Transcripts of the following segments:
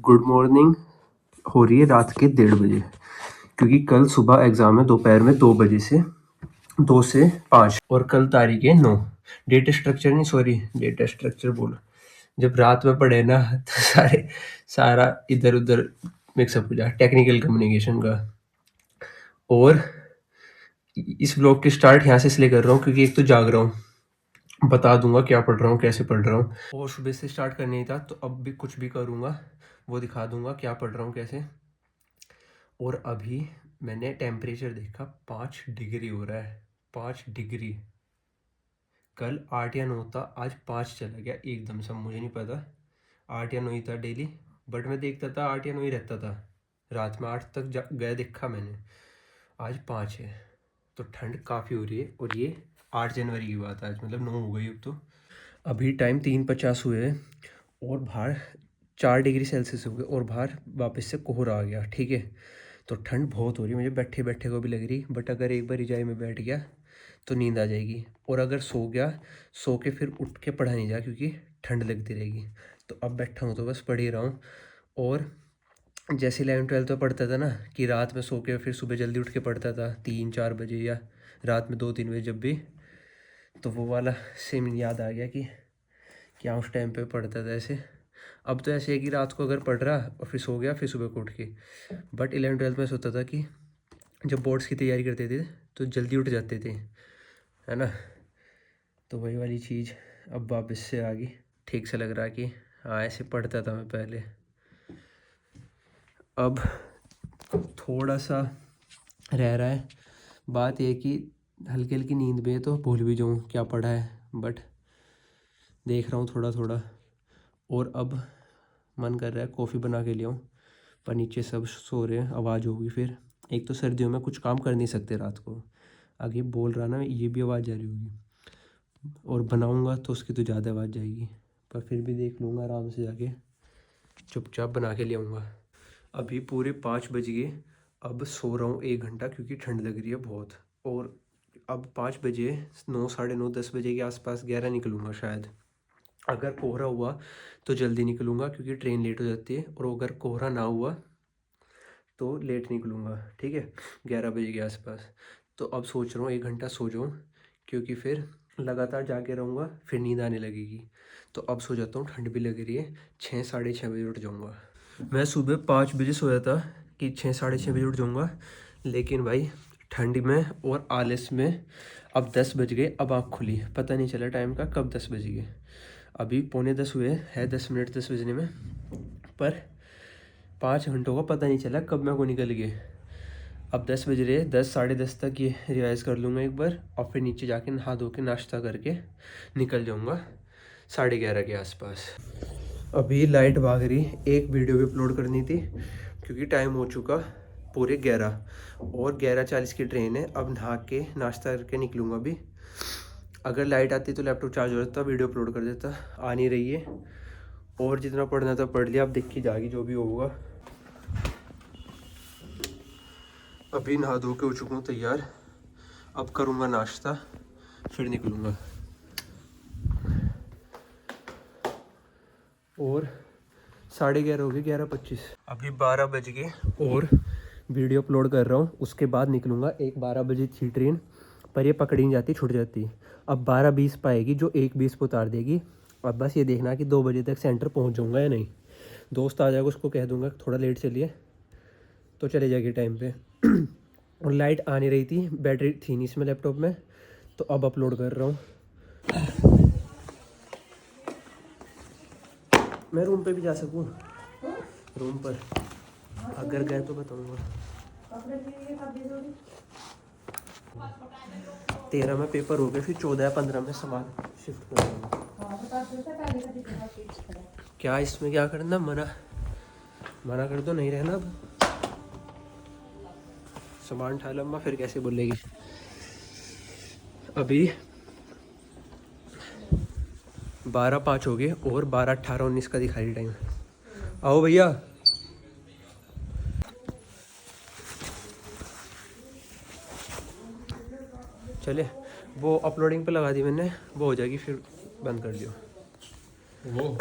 Good morning हो रही है रात के 1:30 बजे, क्योंकि कल सुबह एग्ज़ाम है दोपहर में 2 बजे से 2 से 5, और कल तारीख है 9। डेटा स्ट्रक्चर नहीं, सॉरी डेटा स्ट्रक्चर बोलो, जब रात में पढ़े ना तो सारा इधर उधर मिक्सअप हो जाए, टेक्निकल कम्युनिकेशन का। और इस ब्लॉग की स्टार्ट यहाँ से इसलिए कर रहा हूँ क्योंकि एक तो जाग रहा हूँ, बता दूंगा क्या पढ़ रहा हूँ, कैसे पढ़ रहा हूँ, और सुबह से स्टार्ट करना ही था तो अब भी कुछ भी करूँगा वो दिखा दूंगा क्या पढ़ रहा हूँ कैसे। और अभी मैंने टेम्परेचर देखा 5 डिग्री हो रहा है, 5 डिग्री। कल 8 या 9 था, आज 5 चला गया एकदम से, मुझे नहीं पता 8 या 9 ही था डेली, बट मैं देखता था 8 या 9 ही रहता था, रात में 8 तक गया देखा मैंने, आज 5 है। तो ठंड काफ़ी हो रही है, और ये 8 जनवरी की बात है, आज मतलब 9 हो गई अब तो। अभी टाइम 3:50 हुए हैं और बाहर 4 डिग्री सेल्सियस हो गए, और बाहर वापस से कोहरा आ गया, ठीक है। तो ठंड बहुत हो रही है, मुझे बैठे बैठे को भी लग रही, बट अगर एक बार रजाई में बैठ गया तो नींद आ जाएगी, और अगर सो गया, सो के फिर उठ के पढ़ा नहीं जा क्योंकि ठंड लगती रहेगी। तो अब बैठा हूँ तो बस पढ़ ही रहा हूँ। और जैसे 11-12 में पढ़ता था ना कि रात में सो के फिर सुबह जल्दी उठ के पढ़ता था 3-4 बजे, या रात में 2-3 बजे जब भी, तो वो वाला सेम याद आ गया कि क्या उस टाइम पे पढ़ता था ऐसे। अब तो ऐसे है कि रात को अगर पढ़ रहा और फिर सो गया, फिर सुबह को उठ के। बट 11-12 में सोता था कि जब बोर्ड्स की तैयारी करते थे तो जल्दी उठ जाते थे, है ना। तो वही वाली चीज़ अब वापस से आ गई, ठीक से लग रहा कि हाँ ऐसे पढ़ता था मैं पहले। अब थोड़ा सा रह रहा है, बात ये कि हल्की हल्की नींद में तो भूल भी जाऊँ क्या पढ़ा है, बट देख रहा हूँ थोड़ा थोड़ा। और अब मन कर रहा है कॉफ़ी बना के ले आऊँ, पर नीचे सब सो रहे हैं, आवाज़ होगी फिर। एक तो सर्दियों में कुछ काम कर नहीं सकते रात को, आगे बोल रहा ना ये भी आवाज़ जा रही होगी, और बनाऊँगा तो उसकी तो ज़्यादा आवाज़ जाएगी, पर फिर भी देख लूँगा आराम से जाके, चुपचाप बना के ले आऊँगा। अभी पूरे 5 बज गए, अब सो रहा हूँ 1 घंटा क्योंकि ठंड लग रही है बहुत। और अब 5 बजे, 9, साढ़े 9, 10 बजे के आसपास 11 निकलूँगा शायद। अगर कोहरा हुआ तो जल्दी निकलूँगा क्योंकि ट्रेन लेट हो जाती है, और अगर कोहरा ना हुआ तो लेट निकलूँगा, ठीक है, 11 बजे के आसपास। तो अब सोच रहा हूँ 1 घंटा सो जाऊँ, क्योंकि फिर लगातार जाके रहूँगा फिर नींद आने लगेगी। तो अब सो जाता हूँ, ठंड भी लग रही है, 6, साढ़े 6 बजे उठ जाऊँगा। मैं सुबह 5 बजे सोया था कि 6, साढ़े 6 बजे उठ जाऊँगा, लेकिन भाई ठंड में और आलस में अब 10 बज गए, अब आँख खुली, पता नहीं चला टाइम का कब 10 बज गए। अभी 9:45 हुए है, 10 मिनट 10 बजने में, पर 5 घंटों का पता नहीं चला कब मैं को निकल गए। अब 10 बज रहे, 10, साढ़े 10 तक ये रिवाइज़ कर लूँगा एक बार, और फिर नीचे जाके नहा धो के नाश्ता करके निकल जाऊँगा 11:30 के आसपास। अभी लाइट भाग रही, एक वीडियो भी अपलोड करनी थी क्योंकि टाइम हो चुका पूरे 11, और 11:40 की ट्रेन है। अब नहा के नाश्ता करके निकलूँगा अभी। अगर लाइट आती तो लैपटॉप चार्ज हो जाता, वीडियो अपलोड कर देता, आ नहीं रही है, और जितना पढ़ना था पढ़ लिया, अब देखी जाएगी जो भी होगा। अभी नहा धो के हो चुका हूँ तैयार, अब करूँगा नाश्ता फिर निकलूँगा। और 11:30 हो गए, 11:25, अभी 12 बज गए, और वीडियो अपलोड कर रहा हूँ, उसके बाद निकलूँगा। 12 बजे थी ट्रेन, पर ये पकड़ी नहीं जाती, छूट जाती। अब 12:20 पाएगी जो 1:20 पर उतार देगी। अब बस ये देखना कि 2 बजे तक सेंटर पहुँच जाऊँगा या नहीं। दोस्त आ जाएगा, उसको कह दूँगा थोड़ा लेट चलिए, तो चले जाएगी टाइम पे। और लाइट आ नहीं रही थी, बैटरी थी नहीं इसमें लैपटॉप में, तो अब अपलोड कर रहा हूँ। मैं रूम पे भी जा सकूँ, रूम पर अगर गए तो बताऊँगा। 13 में पेपर हो गए, फिर 14 या 15 में सामान शिफ्ट कर दूँगा। क्या इसमें क्या करना, मना कर दो, नहीं रहना। अब सामान उठा लम्बा, फिर कैसे बोलेगी। अभी 12:05 हो गए, और 12:18-19 का दिखा रही टाइम। आओ भैया, चले। वो अपलोडिंग पे लगा दी मैंने, वो हो जाएगी, फिर बंद कर दियो वो।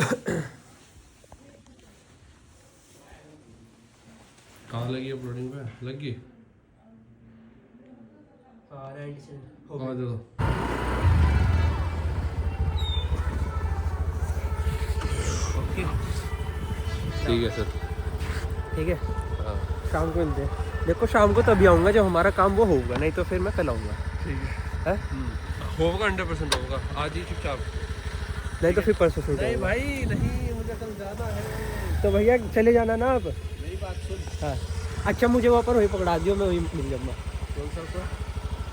कहाँ लगी अपलोडिंग पे? लगी? हाँ राइट से हाँ दे दो। ओके ठीक है सर। ठीक है, हाँ शाम को मिलते हैं। देखो शाम को तभी आऊँगा जब हमारा काम वो होगा, नहीं तो फिर मैं कल आऊँगा। ठीक है। है होगा 100% होगा। आज ही चुपचाप। नहीं तो फिर परसों शूट नहीं होगा। भाई नहीं, मुझे कल जाना है। तो भैया चले जाना ना आप। मेरी बात सुन। हाँ अच्छा, मुझे वहाँ पर वही पकड़ा दियो, मैं वही मिल जाऊँगा। कौन सा सर?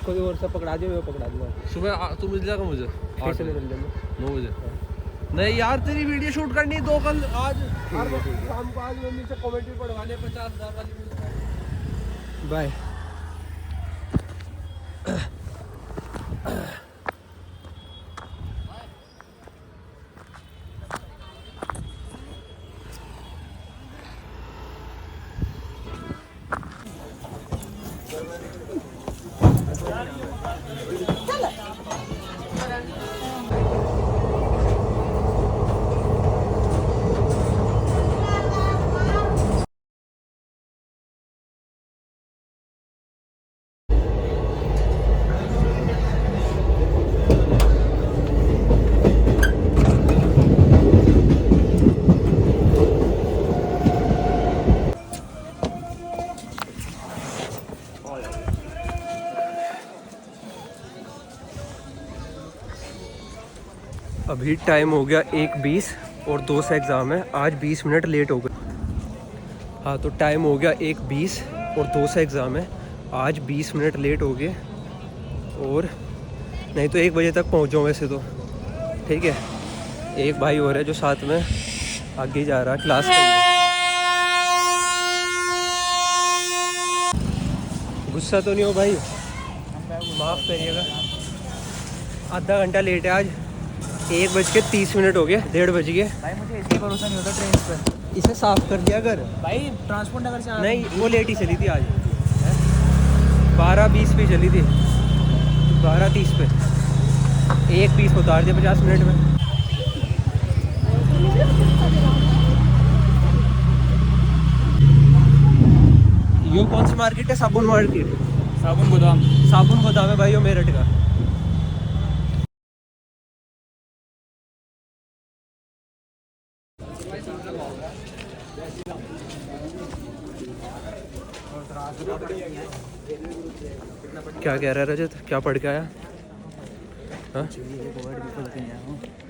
कोई और सा पकड़ा दियो, मैं वो पकड़ा दूँगा। सुबह तू मिल जाएगा मुझे 8 कैसे बजे, मिल जाऊँगा? 9 बजे। नहीं यार तेरी वीडियो शूट करनी है 2 कल आज। ठीक है। शाम को आज मम्मी से कमेंट भी पढ़वाने 50,000 वाली वीडियो। बाय। अभी टाइम हो गया 1:20 और 2 से एग्ज़ाम है। आज 20 मिनट लेट हो गए। हाँ तो टाइम हो गया 1:20 और 2 से एग्ज़ाम है। आज 20 मिनट लेट हो गए, और नहीं तो 1 बजे तक पहुँच जाऊँ वैसे तो। ठीक है, एक भाई और है जो साथ में आगे जा रहा है क्लास के लिए। गुस्सा तो नहीं हो भाई? माफ़ करिएगा, आधा घंटा लेट है आज। 1:30 हो गए, 1:30 बज गए। भाई मुझे इसलिए भरोसा नहीं होता ट्रेन पर। इसे साफ कर दिया कर। भाई ट्रांसपोर्ट नगर से नहीं वो लेट ही चली थी आज, 12:20 पे चली थी, 12:30 पे। 1:20 को उतार दिया 50 मिनट में। यो कौन सी मार्केट है? साबुन मार्केट, साबुन गोदाम। साबुन गोदाम है भाई, यो मेरठ का। क्या कह रहा है रजत? क्या पढ़ के आया? हाँ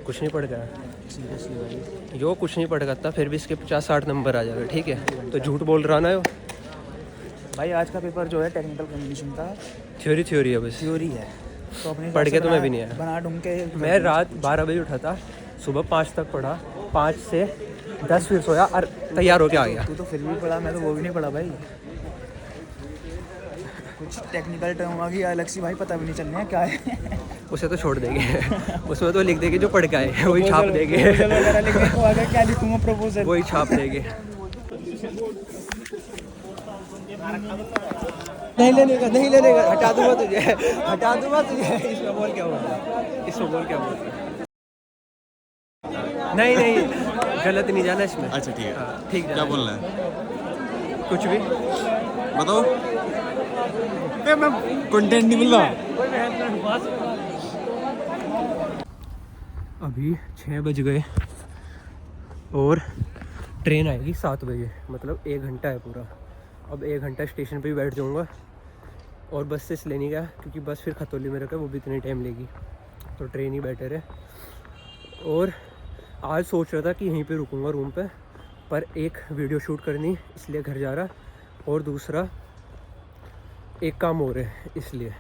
कुछ नहीं पढ़ के आया। यो कुछ नहीं पढ़ सकता, फिर भी इसके 50-60 नंबर आ जाएगा। ठीक है, तो झूठ बोल रहा ना यो। भाई आज का पेपर जो है टेक्निकल कम्युनिकेशन का थ्योरी है बस, थ्योरी है, तो अपने पढ़ के तो मैं भी नहीं आया। बना ढूंढ के। मैं रात 12 बजे उठा था, सुबह 5 तक पढ़ा, 5 से 10 फिर सोया और तैयार होके आ गया। तू तो फिर भी पढ़ा, मैं तो वो भी नहीं पढ़ा भाई। कुछ टेक्निकल टर्म आ गई अलग सी भाई, पता भी नहीं चलने क्या है। उसे तो छोड़ देंगे, उसमें तो लिख देंगे जो पढ़ के आए वही छाप देंगे। क्या लिखूंगा प्रपोजल, वही छाप देंगे। नहीं लेने का, नहीं लेने का, हटा दूंगा तुझे, हटा दूंगा तुझे। इसमें बोल क्या बोल, इसमें बोल क्या बोल। नहीं नहीं गलत नहीं जाना इसमें। अच्छा ठीक है। हाँ, ठीक क्या जाना। बोलना है? कुछ भी बताओ। मैं कंटेंट नहीं मिल रहा। अभी 6 बज गए और ट्रेन आएगी 7 बजे, मतलब 1 घंटा है पूरा। अब 1 घंटा स्टेशन पे ही बैठ जाऊंगा और बस से लेने का, क्योंकि बस फिर खतौली में रखा, वो भी इतनी टाइम लेगी, तो ट्रेन ही बेटर है। और आज सोच रहा था कि यहीं पे रुकूंगा रूम पे, पर एक वीडियो शूट करनी इसलिए घर जा रहा, और दूसरा एक काम हो रहा है इसलिए,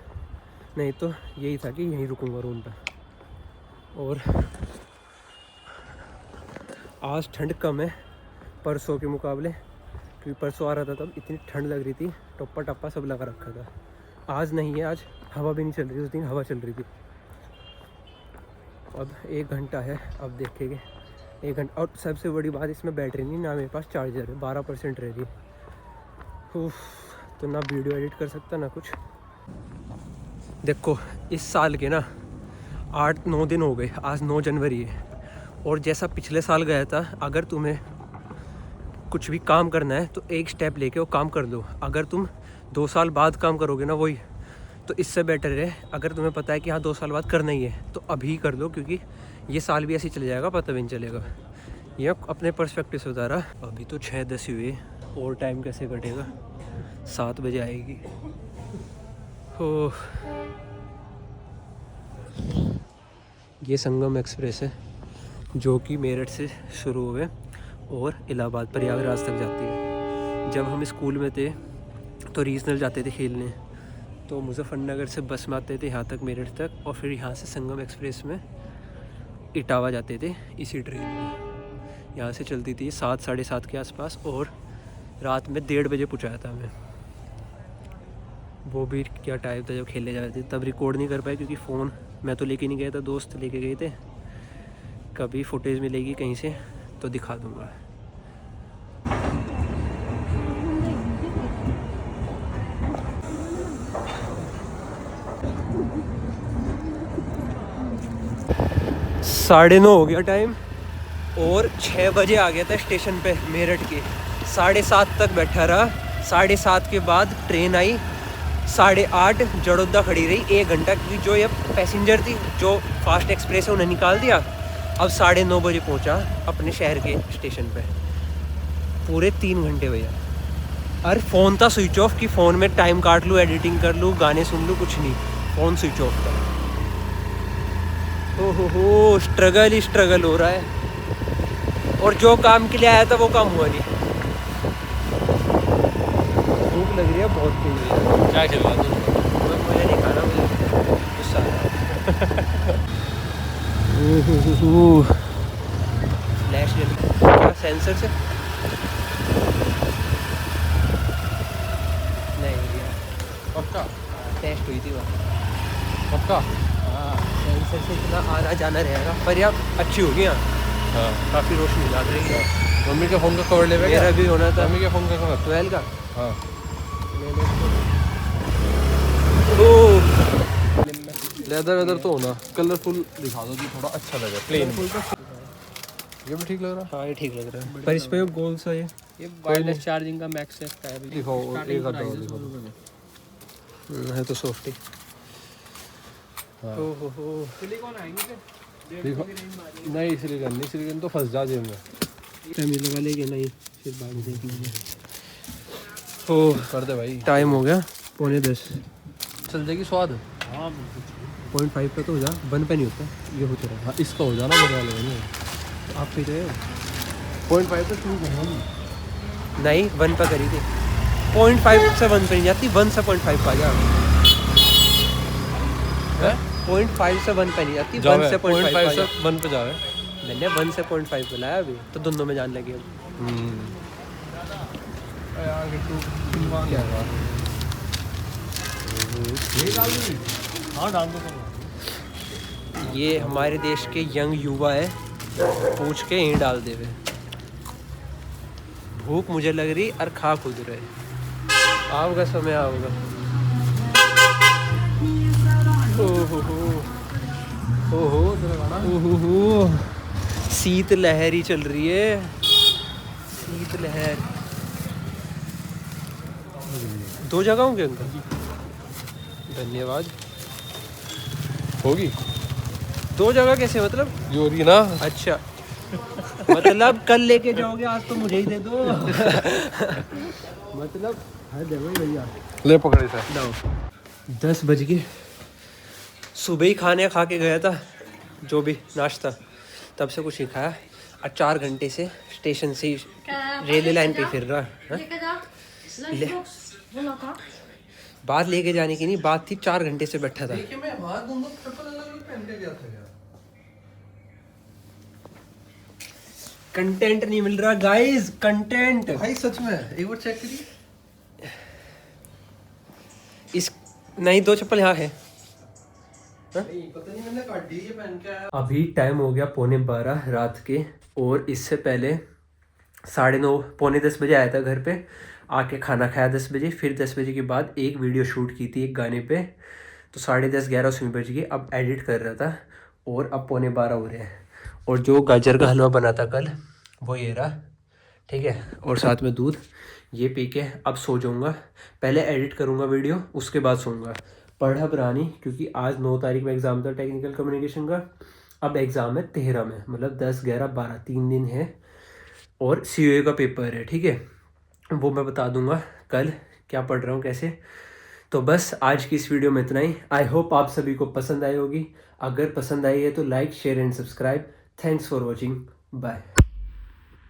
नहीं तो यही था कि यहीं रुकूंगा रूम पे। और आज ठंड कम है परसों के मुकाबले, क्योंकि परसों आ रहा था तब इतनी ठंड लग रही थी, टप्पा टप्पा सब लगा रखा था। आज नहीं है, आज हवा भी नहीं चल रही, उस दिन हवा चल रही थी। अब 1 घंटा है, अब देखेंगे 1 घंटा। और सबसे बड़ी बात, इसमें बैटरी नहीं ना, मेरे पास चार्जर है, 12% रह रही। उफ, तो ना वीडियो एडिट कर सकता ना कुछ। देखो इस साल के ना 8-9 दिन हो गए, आज 9 जनवरी है, और जैसा पिछले साल गया था, अगर तुम्हें कुछ भी काम करना है तो एक स्टेप लेके वो काम कर दो। अगर तुम 2 साल बाद काम करोगे ना वही, तो इससे बेटर है अगर तुम्हें पता है कि हाँ 2 साल बाद करना ही है तो अभी कर दो, क्योंकि ये साल भी ऐसे ही चले जाएगा, पता भी नहीं चलेगा। ये अपने पर्सपेक्टिव से बता रहा। अभी तो 6:10 हुए और टाइम कैसे कटेगा, 7 बजे आएगी। हो ये संगम एक्सप्रेस है जो कि मेरठ से शुरू हुए और इलाहाबाद प्रयागराज तक जाती है। जब हम स्कूल में थे तो रीजनल जाते थे खेलने, तो मुजफ्फरनगर से बस में आते थे यहाँ तक मेरठ तक, और फिर यहाँ से संगम एक्सप्रेस में इटावा जाते थे इसी ट्रेन में। यहाँ से चलती थी 7 साढ़े 7 के आसपास और रात में 1:30 बजे पहुँचाया था हमें। वो भी क्या टाइम था जब खेलने जा रहे थे। तब रिकॉर्ड नहीं कर पाए क्योंकि फ़ोन मैं तो लेके नहीं गया था, दोस्त लेके गए थे। कभी फुटेज मिलेगी कहीं से तो दिखा दूँगा। साढ़े 9 हो गया टाइम और 6 बजे आ गया था स्टेशन पे मेरठ के। 7:30 तक बैठा रहा। 7:30 के बाद ट्रेन आई। 8:30 जड़ोदा खड़ी रही 1 घंटा, क्योंकि जो ये पैसेंजर थी जो फास्ट एक्सप्रेस है उन्हें निकाल दिया। अब 9:30 बजे पहुंचा अपने शहर के स्टेशन पे। पूरे 3 घंटे भैया। अरे फ़ोन था स्विच ऑफ, कि फ़ोन में टाइम काट लूँ, एडिटिंग कर लूँ, गाने सुन लूँ, कुछ नहीं, फ़ोन स्विच ऑफ था। हो स्ट्रगल ही स्ट्रगल हो रहा है, और जो काम के लिए आया था वो काम हुआ नहीं। भूख लग रही है बहुत तेज। क्या खेल रहा तू? मुझे नहीं खाना, मुझे गुस्सा आ रहा है। फ्लैश जली क्या सेंसर से? नहीं भैया, पक्का टेस्ट हुई थी वहाँ। पक्का। सेंसर से इतना आना जाना रहेगा, पर यार अच्छी होगी यहाँ। हाँ, काफ़ी रोशनी लग रही है। मम्मी के फ़ोन का कवर ले मेरा भी होना था। मम्मी के फ़ोन का कवर। 12 का। हाँ, लेदर वेदर तो होना, कलरफुल दिखा दो कि थोड़ा अच्छा लगे। प्लेन ये भी ठीक लग रहा हाँ ये ठीक लग रहा है, पर इस पे गोल सा ये वायरलेस चार्जिंग का मैक्स है इसका है। दिखाओ एक आधा और दिखाओ। है तो सॉफ्ट ही। हाँ। ओहो सिलिकॉन आएंगे फिर दिखो नहीं, सिलिकॉन नहीं, सिलिकॉन तो फंस जा जेब में। टाइम लगा लेंगे नहीं, फिर बाद में देख लेंगे। ओ कर दे भाई, टाइम हो गया 9:45। चल जाएगी स्वाद। 0.5 पे तो हो जा, 1 पे नहीं होता, ये होता रहा। हाँ, इसका हो जाना बढ़िया लगे। तो आप फिर 0.5 तो शुरू करो। नहीं 1 पे करी थी। 0.5 से 1 पे नहीं जाती, 1 से 0.5 पा जा। 0.5 से 1 पे नहीं जाती, 1 से 0.5 से 1 पे जावे। मैंने 1 से 0.5 पे लाया अभी, तो दोनों में जान लगी अब। यार किट्टू क्या हुआ? ये डाल दूँ? हाँ डाल दो। ये हमारे देश के यंग युवा है, पूछ के यहीं डाल देवे। भूख मुझे लग रही और खा खुद रहे। आओगा समय आओगा। ओहो शीत लहर ही चल रही है, शीत लहर। 2 जगहों के अंदर। धन्यवाद। होगी 2 जगह कैसे मतलब? ये हो रही ना। अच्छा मतलब कल लेके जाओगे, आज तो मुझे ही दे दो। मतलब है दे भैया। ले पकड़े से। 10 बज गए। सुबह ही खाने खा के गया था, जो भी नाश्ता, तब से कुछ नहीं खाया। और 4 घंटे से स्टेशन से रेलवे लाइन पे फिर रहा। ले बात लेके जाने की नहीं बात थी, 4 घंटे से बैठा था। कंटेंट नहीं मिल रहा गाइस, कंटेंट भाई सच में एक बार चेक करिए। इस नहीं 2 चप्पल यहाँ है। पता नहीं मैंने काट दी, ये पहन के आया। अभी टाइम हो गया 11:15 रात के, और इससे पहले 9:30 पौने 10 बजे आया था घर पे। आके खाना खाया 10 बजे, फिर 10 बजे के बाद एक वीडियो शूट की थी एक गाने पे, तो 10:30 11 उसमें बज गए। अब एडिट कर रहा था और अब 11:15 हो रहे हैं। और जो गाजर का हलवा बना था कल, वो ये रहा, ठीक है, और साथ में दूध। ये पी के अब सो जाऊँगा। पहले एडिट करूँगा वीडियो, उसके बाद सोऊंगा। पढ़ा पुरानी, क्योंकि आज 9 तारीख में एग्ज़ाम था टेक्निकल कम्युनिकेशन का। अब एग्ज़ाम है 13 में, मतलब 10, 11, 12 3 दिन है। और COA का पेपर है, ठीक है, वो मैं बता दूंगा कल क्या पढ़ रहा हूँ कैसे। तो बस आज की इस वीडियो में इतना ही। आई होप आप सभी को पसंद आई होगी। अगर पसंद आई है तो like, share and subscribe. Thanks for watching, bye.